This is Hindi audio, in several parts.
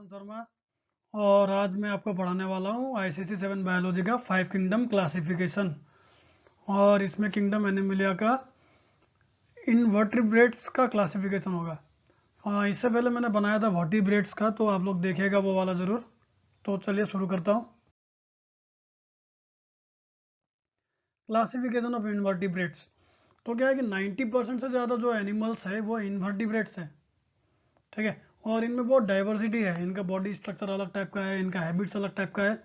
रोशन शर्मा और आज मैं आपको पढ़ाने वाला हूँ आईसीसी 7 बायोलॉजी का 5 किंगडम क्लासिफिकेशन। और इसमें किंगडम एनिमिलिया का इनवर्टिब्रेट्स का क्लासिफिकेशन होगा। इससे पहले मैंने बनाया था वर्टिब्रेट्स का, तो आप लोग देखिएगा वो वाला ज़रूर। तो चलिए शुरू करता हूँ। Classification of invertebrates. तो क्या है कि 90% से ज़्यादा जो एनिमल्स है वो इनवर्टिब्रेट्स है, ठीक है। और इनमें बहुत डाइवर्सिटी है, इनका बॉडी स्ट्रक्चर अलग टाइप का है, इनका हैबिट्स अलग टाइप का है।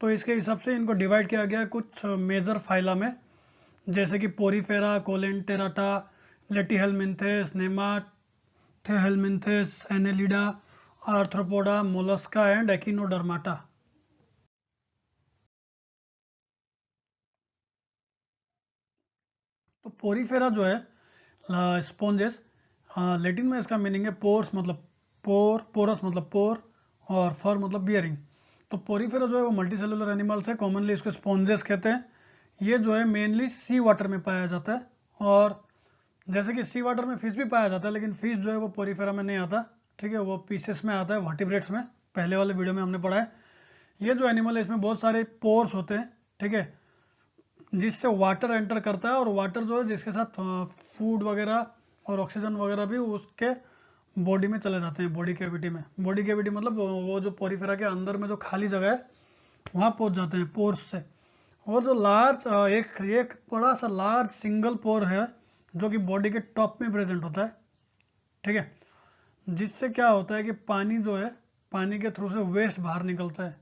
तो इसके हिसाब से इनको डिवाइड किया गया है कुछ मेजर फाइला में, जैसे कि porifera, coelenterata, platyhelminthes, nemathelminthes, annelida, arthropoda, mollusca and echinodermata. तो पोरीफेरा जो है स्पॉन्जेस, लेटिन में इसका मीनिंग है पोर्स मतलब पोरस मतलब पोर, और फर मतलब बियरिंग। तो पोरीफेरा जो है वो मल्टी सेलुलर एनिमल्स है, कॉमनली इसको स्पॉन्जेस कहते हैं। ये जो है मेनली सी वाटर में पाया जाता है, और जैसे कि सी वाटर में फिश भी पाया जाता है, लेकिन फिश जो है वो पोरीफेरा में नहीं आता, ठीक है। वो पीसेस में आता है, वर्टिब्रेट्स में। पहले वाले वीडियो में हमने पढ़ा है। ये जो एनिमल है इसमें बहुत सारे पोर्स होते हैं, ठीक है, जिससे वाटर एंटर करता है, और वाटर जो है जिसके साथ फूड वगैरह और ऑक्सीजन वगैरह भी उसके बॉडी में चले जाते हैं, बॉडी कैविटी में। बॉडी कैविटी मतलब वो जो पोरीफेरा के अंदर में जो खाली जगह है वहाँ पहुँच जाते हैं पोर्स से। और जो लार्ज एक एक बड़ा सा लार्ज सिंगल पोर है जो कि बॉडी के टॉप में प्रेजेंट होता है, ठीक है। जिससे क्या होता है कि पानी जो है, पानी के थ्रू से वेस्ट बाहर निकलता है।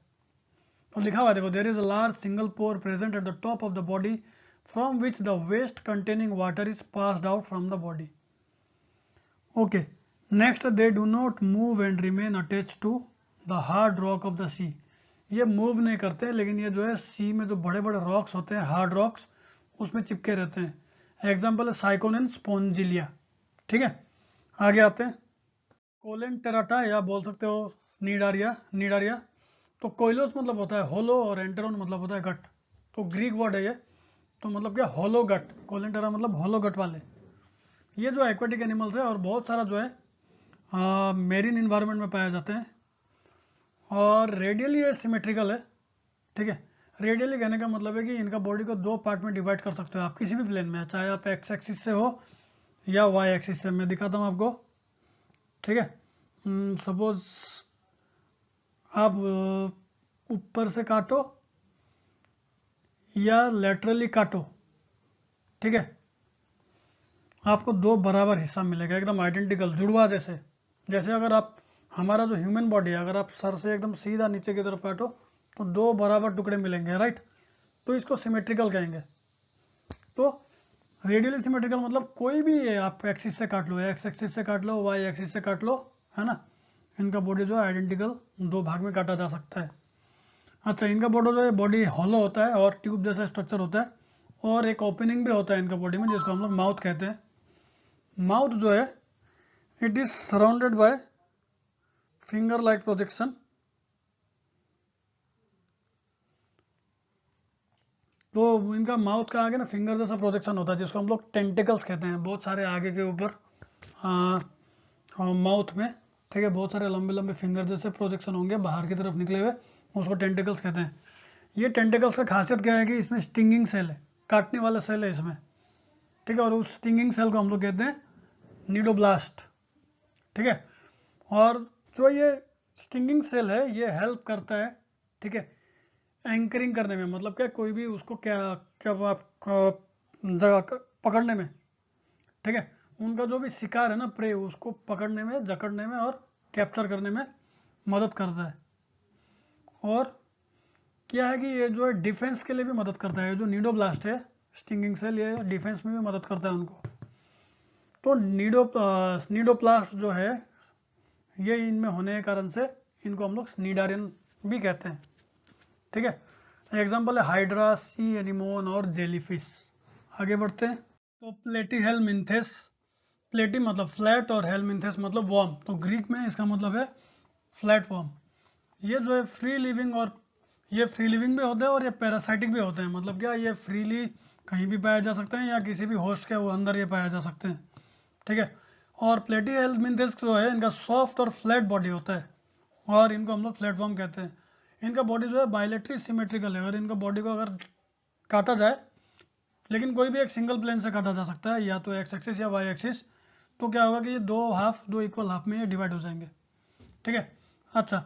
तो लिखा हुआ है देखो, there is a large single pore present at the top of the body from which the waste containing water is passed out from the body. Okay, next they do not move and remain attach to the hard rock of the sea. ये मूव नहीं करते, लेकिन ये जो है सी में जो बड़े बड़े रॉक्स होते हैं, हार्ड रॉक्स, उसमें चिपके रहते हैं। एग्जाम्पल है साइकोनिन स्पोंजिलिया, ठीक है। आगे आते हैं, कोलेंटेराटा या बोल सकते हो नीडारिया। नीडारिया तो कोइलोस मतलब होता है होलो, और एंटेरोन मतलब होता है गट। तो ग्रीक वर्ड है ये, तो मतलब क्या, होलो गट। कोलेंटेरा मतलब होलो गट वाले। ये जो एक्वेटिक एनिमल्स है और बहुत सारा जो है मेरीन इन्वायरमेंट में पाए जाते हैं, और रेडियली ये सिमेट्रिकल है, ठीक है। रेडियली कहने का मतलब है कि इनका बॉडी को दो पार्ट में डिवाइड कर सकते हो आप किसी भी प्लेन में, चाहे आप एक्स एक्सिस से हो या वाई एक्सिस से। मैं दिखाता हूँ आपको, ठीक है। सपोज आप ऊपर से काटो या लेटरली काटो, ठीक है, आपको दो बराबर हिस्सा मिलेगा, एकदम आइडेंटिकल, जुड़वा जैसे। जैसे अगर आप, हमारा जो ह्यूमन बॉडी है, अगर आप सर से एकदम सीधा नीचे की तरफ काटो तो दो बराबर टुकड़े मिलेंगे, राइट। तो इसको सिमेट्रिकल कहेंगे। तो रेडियली सिमेट्रिकल मतलब कोई भी आप एक्सिस से काट लो, एक्स एक्सिस से काट लो, वाई एक्सिस से काट लो, है ना, इनका बॉडी जो है आइडेंटिकल दो भाग में काटा जा सकता है। अच्छा, इनका बॉडी जो है, बॉडी हॉलो होता है और ट्यूब जैसा स्ट्रक्चर होता है, और एक ओपनिंग भी होता है इनका बॉडी में, जिसको हम लोग माउथ कहते हैं। माउथ जो है it is surrounded by finger like projection. तो इनका माउथ का आगे ना फिंगर जैसा प्रोजेक्शन होता है, जिसको हम लोग टेंटिकल्स कहते हैं। बहुत सारे आगे के ऊपर माउथ में, ठीक है, बहुत सारे लंबे लंबे फिंगर जैसे प्रोजेक्शन होंगे बाहर की तरफ निकले हुए, उसको टेंटिकल्स कहते हैं। ये टेंटिकल्स का खासियत क्या है कि इसमें स्टिंगिंग सेल है, काटने वाला सेल है इसमें, ठीक है। और उस स्टिंगिंग सेल को हम लोग कहते हैं नीडोब्लास्ट, ठीक है। और जो ये स्टिंगिंग सेल है ये हेल्प करता है, ठीक है, एंकरिंग करने में। मतलब क्या, कोई भी उसको क्या क्या जगह पकड़ने में, ठीक है। उनका जो भी शिकार है ना, प्रे, उसको पकड़ने में, जकड़ने में और कैप्चर करने में मदद करता है। और क्या है कि ये जो है डिफेंस के लिए भी मदद करता है। जो नीडोब्लास्ट है, स्टिंगिंग सेल, ये डिफेंस में भी मदद करता है उनको। तो नीडोप्लास्ट जो है ये इनमें होने के कारण से इनको हम लोग नीडारियन भी कहते हैं, ठीक है। एग्जाम्पल है हाइड्रा, सी एनिमोन और जेलीफिश। आगे बढ़ते हैं। तो प्लेटीहेलमिन्थेस, प्लेटी मतलब फ्लैट और हेलमिन्थेस मतलब वॉर्म, तो ग्रीक में इसका मतलब है फ्लैट वॉर्म। ये जो है फ्री लिविंग, और ये फ्री लिविंग भी होते हैं और ये पैरासाइटिक भी होते हैं। मतलब क्या, ये फ्रीली कहीं भी पाए जा सकते हैं या किसी भी होस्ट के वो अंदर ये पाए जा सकते हैं, ठीक है। और प्लेटीहेलमिन्थेस जो है इनका सॉफ्ट और फ्लैट बॉडी होता है, और इनको हम लोग प्लेटफॉर्म कहते हैं। इनका बॉडी जो है बायलेटरी सिमेट्रिकल है, अगर इनका बॉडी को अगर काटा जाए, लेकिन कोई भी एक सिंगल प्लेन से काटा जा सकता है, या तो एक्स एक्सिस या वाई एक्सिस, तो क्या होगा कि ये दो इक्वल हाफ में ये डिवाइड हो जाएंगे। ठीक है। अच्छा,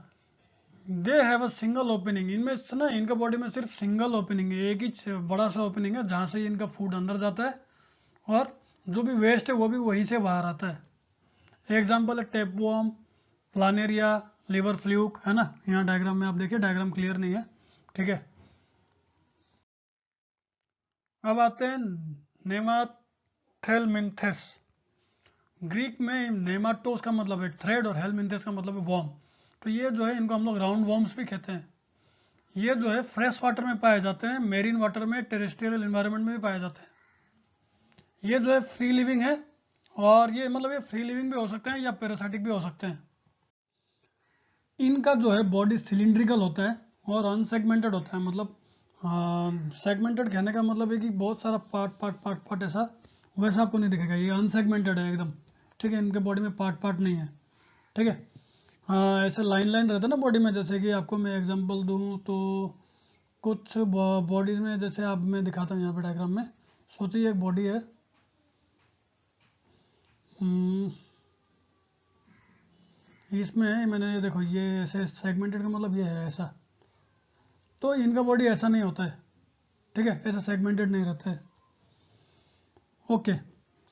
दे हैव अ सिंगल ओपनिंग, इनमें से ना इनका बॉडी में सिर्फ सिंगल ओपनिंग है, एक ही बड़ा सा ओपनिंग है जहाँ से इनका फूड अंदर जाता है और जो भी वेस्ट है वो भी वहीं से बाहर आता है। एग्जाम्पल है टेपवॉर्म, प्लानेरिया, लिवर फ्लूक, है ना। यहाँ डायग्राम में आप देखिए, डायग्राम क्लियर नहीं है। ठीक है। अब आते हैं नेमाथेलमिंथेस। ग्रीक में नेमाटोस का मतलब है थ्रेड और हेलमिंथेस का मतलब है वॉर्म। तो ये जो है इनको हम लोग राउंड वॉर्म्स भी कहते हैं। ये जो है फ्रेश वाटर में पाए जाते हैं, मेरीन वाटर में, टेरेस्ट्रियल एनवायरनमेंट में भी पाए जाते हैं। ये जो है फ्री लिविंग है, और ये मतलब ये फ्री लिविंग भी हो सकते हैं या पैरासाइटिक भी हो सकते हैं। इनका जो है बॉडी सिलिंड्रिकल होता है और अनसेगमेंटेड होता है, मतलब सेगमेंटेड कहने का मतलब है कि बहुत सारा पार्ट पार्ट पार्ट पार्ट ऐसा वैसा आपको नहीं दिखेगा, ये अनसेगमेंटेड है एकदम। ठीक है, इनके बॉडी में पार्ट पार्ट नहीं है। ठीक है। हाँ, ऐसे लाइन लाइन रहता है ना बॉडी में, जैसे कि आपको मैं एग्जांपल दूँ तो कुछ बॉडीज में, जैसे आप मैं दिखाता हूँ यहाँ पे डायग्राम में। सोचिए एक बॉडी है, इसमें मैंने देखो ये ऐसे सेगमेंटेड का मतलब ये है ऐसा, तो इनका बॉडी ऐसा नहीं होता है। ठीक है, ऐसा सेगमेंटेड नहीं रहता है। ओके,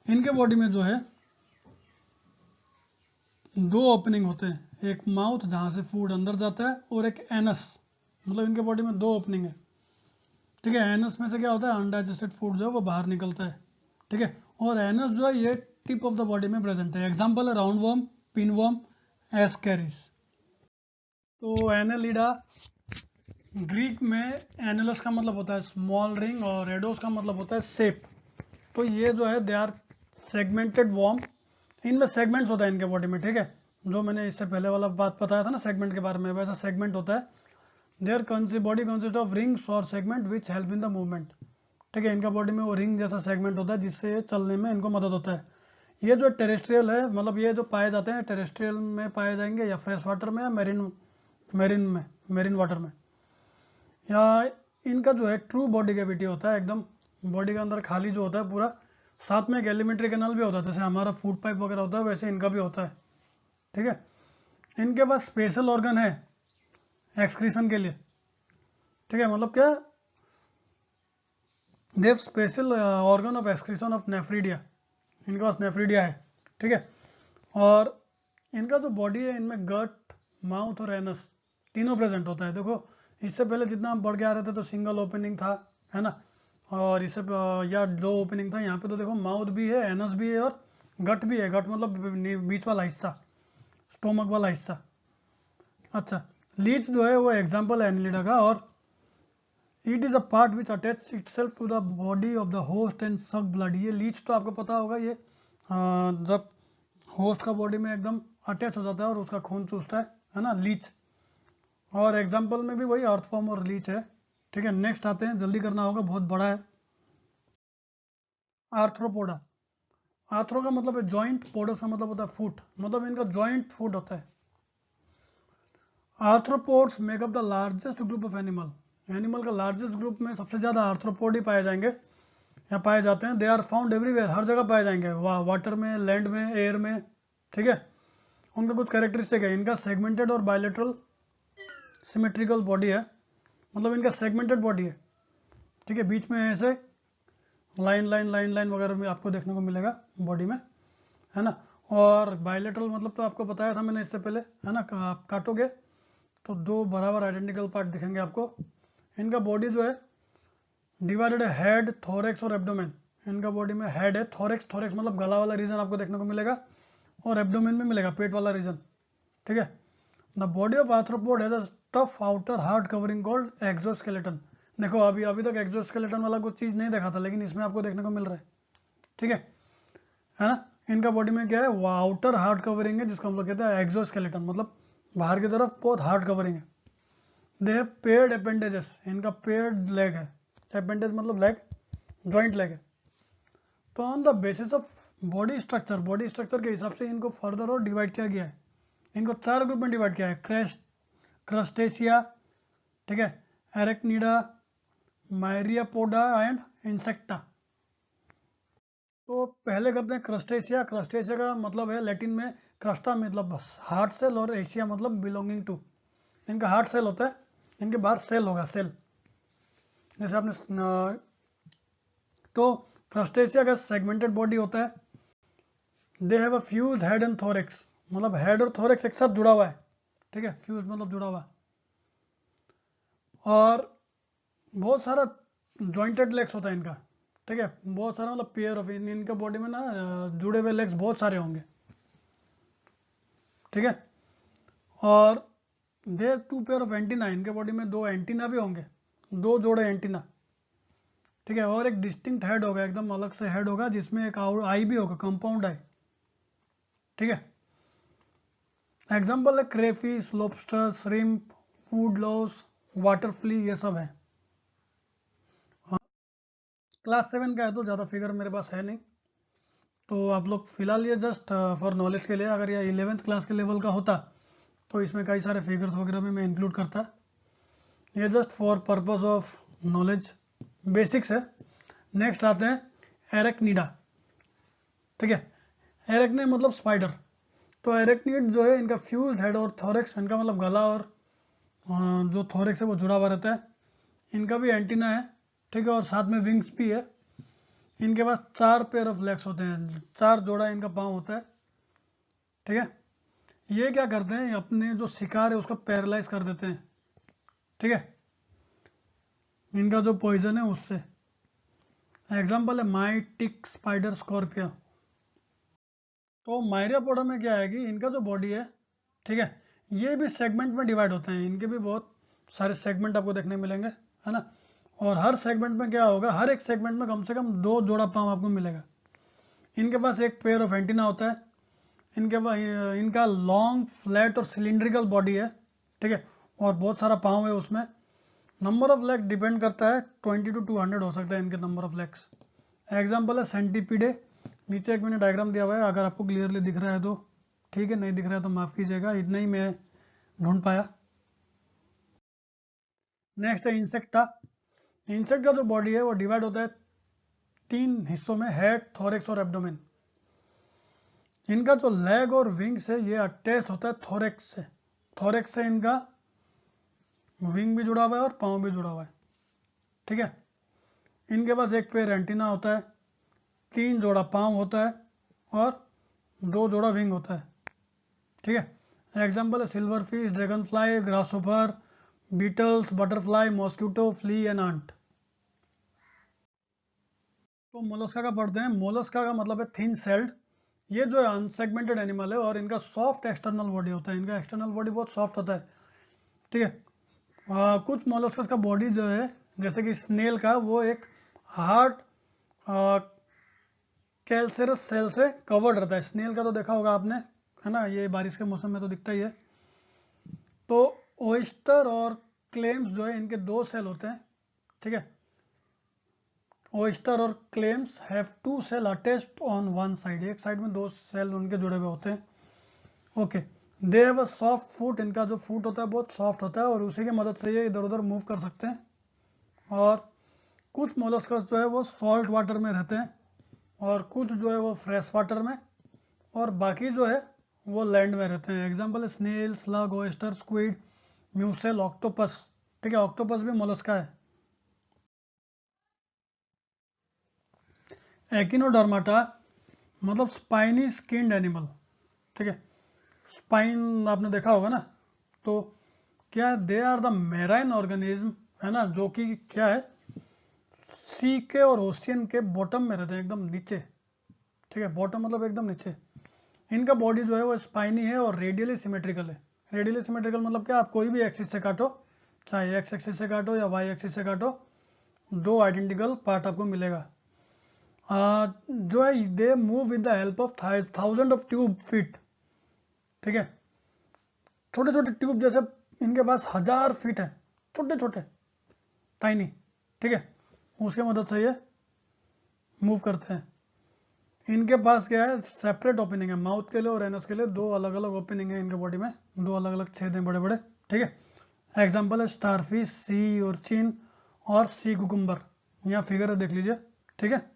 इनके बॉडी में जो है दो ओपनिंग होते हैं, एक माउथ जहाँ से फूड अंदर जाता है और एक एनस, मतलब इनके बॉडी में दो ओपनिंग है। ठीक है, एनस में से क्या होता है, अनडाइजेस्टेड फूड जो है वो बाहर निकलता है। ठीक है, और एनस जो है ये टिप ऑफ द बॉडी में प्रेजेंट है। एग्जाम्पल है round worm, pin worm, Ascaris. तो एनेलिडा, ग्रीक में एनेलस का मतलब होता है स्मॉल रिंग और एडोस का मतलब होता है शेप। तो ये जो है दे आर सेगमेंटेड वॉर्म, इनमें सेगमेंट्स होता है इनके बॉडी में। ठीक है, जो मैंने इससे पहले वाला बात बताया था ना सेगमेंट के बारे में, वैसा सेगमेंट होता है। Their body consist of rings और segment which help in the movement. ठीक है, इनका बॉडी में वो रिंग जैसा सेगमेंट होता है जिससे चलने में इनको मदद होता है। ये जो टेरेस्ट्रियल है, मतलब ये जो पाए जाते हैं टेरेस्ट्रियल में पाए जाएंगे, या फ्रेश वाटर में, या मेरीन वाटर में। या इनका जो है ट्रू बॉडी कैविटी होता है, एकदम बॉडी के अंदर खाली जो होता है पूरा, साथ में एक एलिमेंट्री कैनाल भी होता है, जैसे हमारा फूड पाइप वगैरह होता है वैसे इनका भी होता है। ठीक है, इनके पास स्पेशल ऑर्गन है एक्सक्रीशन के लिए। ठीक है, मतलब क्या, they've special organ of excretion of nephridia, इनके पास नेफ्रीडिया है। ठीक है, और इनका जो बॉडी है इनमें गट, माउथ और एनस तीनों प्रेजेंट होता है। देखो इससे पहले जितना हम बढ़ के आ रहे थे तो सिंगल ओपनिंग था, है ना, और इससे या दो ओपनिंग था। यहाँ पे तो देखो माउथ भी है, एनस भी है और गट भी है। गट मतलब बीच वाला हिस्सा, स्टोमक वाला हिस्सा। अच्छा, लीच जो है वो एग्जाम्पल है एनिलिडा का, और it is a part which attach itself to the body of the host and suck blood. ये लीच तो आपको पता होगा, ये जब होस्ट का बॉडी में एकदम अटैच हो जाता है और उसका खून चूसता है ना, लीच। और एग्जाम्पल में भी वही अर्थफॉर्म और लीच है। ठीक है, नेक्स्ट आते हैं, जल्दी करना होगा बहुत बड़ा है। आर्थ्रोपोडा, आर्थ्रो का मतलब है जॉइंट, पोडस का मतलब होता है फुट, मतलब इनका जॉइंट फुट होता है। Arthropods make up the largest group of animal, animal का लार्जेस्ट ग्रुप में सबसे ज्यादा आर्थ्रोपोड ही पाए जाएंगे या पाए जाते हैं। दे आर फाउंड एवरीवेयर, हर जगह पाए जाएंगे, वाटर में, लैंड में, एयर में। ठीक है, उनका कुछ कैरेक्टरिस्टिक है, इनका सेगमेंटेड और बायलेटरल सिमेट्रिकल बॉडी है, मतलब इनका सेगमेंटेड बॉडी है। ठीक है, बीच में ऐसे लाइन लाइन लाइन लाइन वगैरह भी आपको देखने को मिलेगा बॉडी में, है ना। और बायलेटरल मतलब तो आपको बताया था मैंने इससे पहले, है ना, आप काटोगे तो दो बराबर आइडेंटिकल पार्ट दिखेंगे आपको। इनका बॉडी जो है डिवाइडेड है हेड, थोरेक्स और एब्डोमेन। इनका बॉडी में हेड है, थोरेक्स, थोरेक्स मतलब गला वाला रीजन आपको देखने को मिलेगा, और एब्डोमेन में मिलेगा पेट वाला रीजन। ठीक है, the body of arthropod has a tough outer hard covering called exoskeleton. देखो अभी अभी तक एक्सोस्केलेटन वाला कुछ चीज़ नहीं देखा था, लेकिन इसमें आपको देखने को मिल रहा है। ठीक है ना। इनका बॉडी में क्या है, वो आउटर हार्ड कवरिंग है जिसको हम लोग कहते हैं एक्सोस्केलेटन, मतलब बाहर की तरफ बहुत हार्ड कवरिंग है। दे हैव पेयर्ड अपेंडेजेस, इनका पेयर्ड लेग है, अपेंडेज मतलब लेग, जॉइंट लेग है। तो on the basis of body structure के हिसाब से इनको फर्दर और डिवाइड किया गया है। इनको 4 ग्रुप में डिवाइड किया है, क्रस्टेशिया, ठीक है, एरेक्निडा, मायरियापोडा एंड इंसेक्टा। तो पहले करते हैं क्रस्टेशिया। क्रस्टेशिया का मतलब है लैटिन में क्रस्टा मतलब हार्ट सेल और एशिया मतलब बिलोंगिंग टू। इनका हार्ट सेल होता है, इनके बाहर सेल होगा, सेल जैसे आपने तो क्रस्टेशिया का सेगमेंटेड बॉडी होता है। दे have a fused head and thorax, मतलब हेड और थोरेक्स एक साथ जुड़ा हुआ है, ठीक है, फ्यूज मतलब जुड़ा हुआ। और बहुत सारा जॉइंटेड लेग्स होता है इनका, ठीक है, बहुत सारा मतलब पेयर ऑफ इनका बॉडी में ना जुड़े हुए लेग्स बहुत सारे होंगे, ठीक है। और दे 2 पेयर ऑफ एंटीना, इनके बॉडी में 2 एंटीना भी होंगे, 2 जोड़े एंटीना, ठीक है। और एक डिस्टिंक्ट हेड होगा, एकदम अलग से हेड होगा जिसमें एक आई भी होगा, कंपाउंड आई, ठीक है। एग्जाम्पल है crayfish, lobster, shrimp, woodlouse, water flea, ये सब है। क्लास 7 का है तो ज़्यादा फिगर मेरे पास है नहीं, तो आप लोग फिलहाल ये जस्ट फॉर नॉलेज के लिए, अगर ये 11th क्लास के लेवल का होता तो इसमें कई सारे फिगर्स वगैरह भी मैं इंक्लूड करता। ये just for purpose of knowledge, basics है। नेक्स्ट आते हैं एरेक्निडा, ठीक है। एरेक्ने मतलब स्पाइडर। तो एरेक्निड जो है इनका फ्यूज्ड हेड और थोरेक्स, इनका मतलब गला और जो थोरेक्स है वो जुड़ा हुआ रहता है। इनका भी एंटीना है, ठीक है, और साथ में विंग्स भी है। इनके पास 4 पेयर ऑफ लेग्स होते हैं, 4 जोड़ा इनका पाँव होता है, ठीक है। ये क्या करते हैं, अपने जो शिकार है उसको पैरालाइज कर देते हैं, ठीक है, इनका जो पॉइजन है उससे। एग्जाम्पल है माइट, टिक, स्पाइडर, स्कॉर्पियो। तो मायरियापोडा में क्या है कि इनका जो बॉडी है, ठीक है, ये भी सेगमेंट में डिवाइड होते हैं, इनके भी बहुत सारे सेगमेंट आपको देखने मिलेंगे, है ना। और हर सेगमेंट में क्या होगा, हर एक सेगमेंट में कम से कम 2 जोड़ा पाँव आपको मिलेगा। इनके पास एक पेयर ऑफ एंटीना होता है, इनका लॉन्ग, फ्लैट और सिलिंड्रिकल बॉडी है, ठीक है, और बहुत सारा पाँव है उसमें। नंबर ऑफ लेग डिपेंड करता है, 20 to 200 हो सकता है इनके नंबर ऑफ लेग्स। एग्जाम्पल है सेंटीपीडे। नीचे एक मैंने डायग्राम दिया हुआ है, अगर आपको क्लियरली दिख रहा है तो ठीक है, नहीं दिख रहा है तो माफ़ कीजिएगा, इतना ही मैं ढूंढ पाया। नेक्स्ट है इंसेक्टा। इंसेक्ट का जो बॉडी है वो डिवाइड होता है 3 हिस्सों में, हेड, थोरेक्स और एब्डोमेन। इनका जो लेग और विंग्स है ये अटैच होता है थोरेक्स से। थोरेक्स से इनका विंग भी जुड़ा हुआ है और पाँव भी जुड़ा हुआ है, ठीक है। इनके पास एक पेयर एंटीना होता है, 3 जोड़ा पाँव होता है और 2 जोड़ा विंग होता है, ठीक है। एग्जाम्पल है silverfish, dragonfly, grasshopper, beetles, butterfly, mosquito, flea and ant. तो मोलस्का का पढ़ते हैं। मोलस्का का मतलब है थिन सेल्ड। ये जो है अनसेगमेंटेड एनिमल है और इनका सॉफ्ट एक्सटर्नल बॉडी होता है, इनका एक्सटर्नल बॉडी बहुत सॉफ्ट होता है, ठीक है। कुछ मोलस्कस का बॉडी जो है, जैसे कि स्नेल का, वो एक हार्ड कैल्सेरस सेल से कवर्ड रहता है। स्नेल का तो देखा होगा आपने, है ना, ये बारिश के मौसम में तो दिखता ही है। तो ओइस्टर और क्लेम्स जो है इनके 2 सेल होते हैं, ठीक है। ओइस्टर और clams have 2 shell attached on one side, एक साइड में 2 सेल उनके जुड़े हुए होते हैं, okay. They have a soft foot, इनका जो फुट होता है बहुत सॉफ्ट होता है और उसी की मदद से ये इधर उधर मूव कर सकते हैं। और कुछ मोलस्कस जो है वो सॉल्ट वाटर में रहते हैं और कुछ जो है वो फ्रेश वाटर में, और बाकी जो है वो लैंड में रहते हैं। एग्जाम्पल है snail, slug, oyster, squid, mussel, octopus, ठीक है, ऑक्टोपस भी मोलस्का है। एकिनोडर्माटा मतलब स्पाइनी स्किन्ड एनिमल, ठीक है। स्पाइन आपने देखा होगा ना, तो क्या they are the marine organism, है ना, जो कि क्या है, सी के और ओशियन के बॉटम में रहते हैं, एकदम नीचे, ठीक है, बॉटम मतलब एकदम नीचे। इनका बॉडी जो है वो स्पाइनी है और रेडियली सिमेट्रिकल है। रेडियली सिमेट्रिकल मतलब क्या, आप कोई भी एक्सिस से काटो, चाहे एक्स एक्सिस से काटो या वाई एक्सिस से काटो, 2 आइडेंटिकल पार्ट आपको मिलेगा। जो है they move with the help of 1000 of tube feet, ठीक है, छोटे छोटे ट्यूब जैसे इनके पास 1000 फीट है, छोटे छोटे टाइनी, ठीक है, उसके मदद से ये मूव करते हैं। इनके पास क्या है, सेपरेट ओपनिंग है, माउथ के लिए और एनस के लिए दो अलग अलग ओपनिंग है इनके बॉडी में, दो अलग अलग छेद हैं बड़े बड़े, ठीक है। एग्जाम्पल है स्टारफिश, सी ऑर्चिन और सी कुकुम्बर, यहाँ फिगर है देख लीजिए, ठीक है।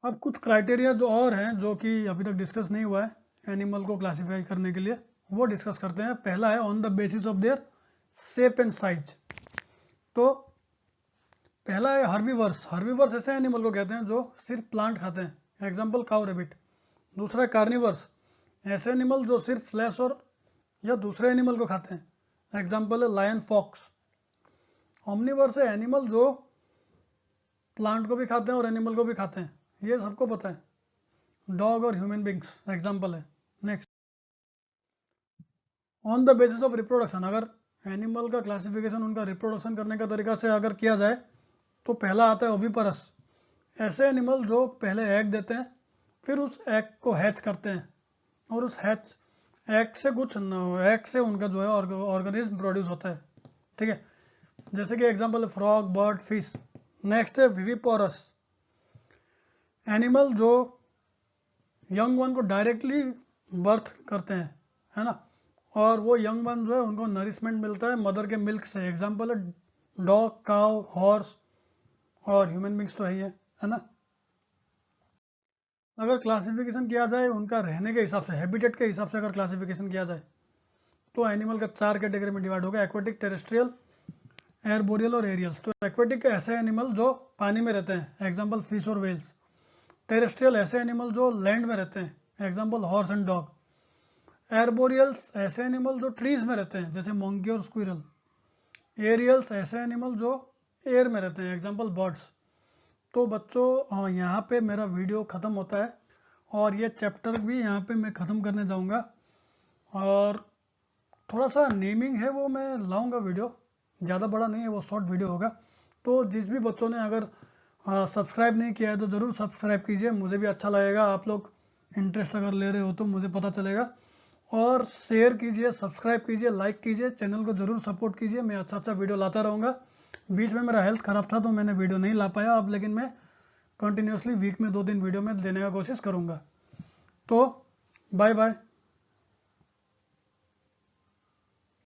अब कुछ क्राइटेरिया जो और हैं जो कि अभी तक डिस्कस नहीं हुआ है एनिमल को क्लासिफाई करने के लिए, वो डिस्कस करते हैं। पहला है on the basis of their shape and size. तो पहला है हर्बीवर्स। हर्बीवर्स ऐसे एनिमल को कहते हैं जो सिर्फ प्लांट खाते हैं, एग्जाम्पल काउ रेबिट। दूसरा है कार्निवर्स, ऐसे एनिमल जो सिर्फ फ्लैश और या दूसरे एनिमल को खाते हैं, एग्जाम्पल है लायन, फॉक्स। ओमनिवर्स है एनिमल जो प्लांट को भी खाते हैं और एनिमल को भी खाते हैं, ये सबको पता है, डॉग और ह्यूमन बींग्स एग्जाम्पल है। Next, on the basis of reproduction, अगर एनिमल का क्लासिफिकेशन उनका रिप्रोडक्शन करने का तरीका से अगर किया जाए तो पहला आता है ओविपरस, ऐसे एनिमल जो पहले एग देते हैं फिर उस एग को हैच करते हैं और उस हैच एग से उनका जो है ऑर्गेनिज्म प्रोड्यूस होता है, ठीक है। जैसे कि एग्जांपल है फ्रॉग, बर्ड, फिश। नेक्स्ट है विविपोरस, एनिमल जो यंग वन को डायरेक्टली बर्थ करते हैं, है ना, और वो यंग वन जो है उनको नरिशमेंट मिलता है मदर के मिल्क से, एग्जांपल है डॉग, काउ, हॉर्स और ह्यूमन बींग्स तो है ना। अगर क्लासिफिकेशन किया जाए उनका रहने के हिसाब से, हैबिटेट के हिसाब से अगर क्लासिफिकेशन किया जाए तो एनिमल का 4 कैटेगरी में डिवाइड होगा, एक्वेटिक, टेरेस्ट्रियल, एयरबोरियल और एरियल्स। तो एक्वेटिक ऐसे एनिमल जो पानी में रहते हैं, एग्जाम्पल फिश और वेल्स। टेरेस्ट्रियल ऐसे एनिमल जो लैंड में रहते हैं, एग्जाम्पल हॉर्स एंड डॉग। एयरबोरियल्स ऐसे एनिमल जो ट्रीज में रहते हैं, जैसे मोंकी और स्क्विरल। एरियल्स ऐसे एनिमल जो एयर में रहते हैं, एग्जाम्पल बर्ड्स। तो बच्चों यहाँ पे मेरा वीडियो ख़त्म होता है और ये चैप्टर भी यहाँ पे मैं ख़त्म करने जाऊँगा, और थोड़ा सा नेमिंग है वो मैं लाऊंगा वीडियो, ज़्यादा बड़ा नहीं है वो, शॉर्ट वीडियो होगा। तो जिस भी बच्चों ने अगर सब्सक्राइब नहीं किया है तो ज़रूर सब्सक्राइब कीजिए, मुझे भी अच्छा लगेगा, आप लोग इंटरेस्ट अगर ले रहे हो तो मुझे पता चलेगा। और शेयर कीजिए, सब्सक्राइब कीजिए, लाइक कीजिए, चैनल को ज़रूर सपोर्ट कीजिए, मैं अच्छा अच्छा वीडियो लाता रहूँगा। बीच में मेरा हेल्थ ख़राब था तो मैंने वीडियो नहीं ला पाया अब, लेकिन मैं कंटिन्यूसली वीक में 2 दिन वीडियो में देने का कोशिश करूँगा। तो बाय बाय।